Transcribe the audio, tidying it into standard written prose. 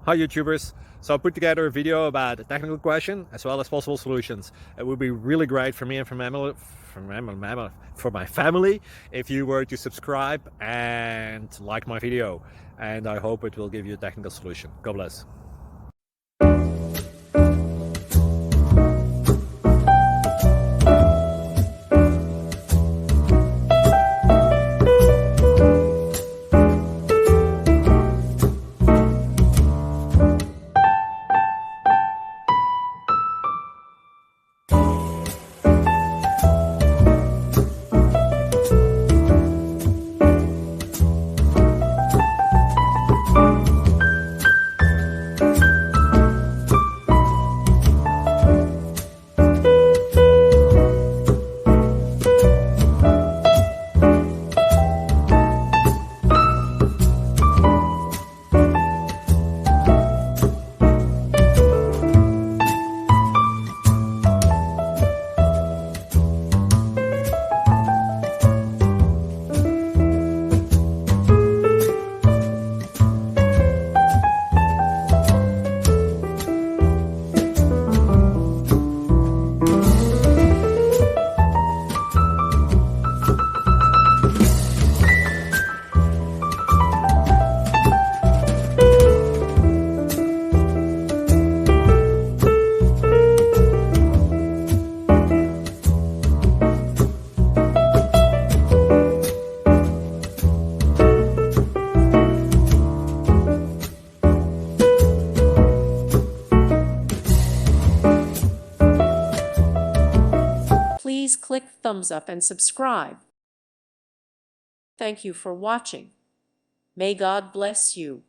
Hi YouTubers! So I put together a video about a technical question as well as possible solutions. It would be really great for me and for my family if you were to subscribe and like my video, and I hope it will give you a technical solution. God bless. Please click thumbs up and subscribe. Thank you for watching. May God bless you.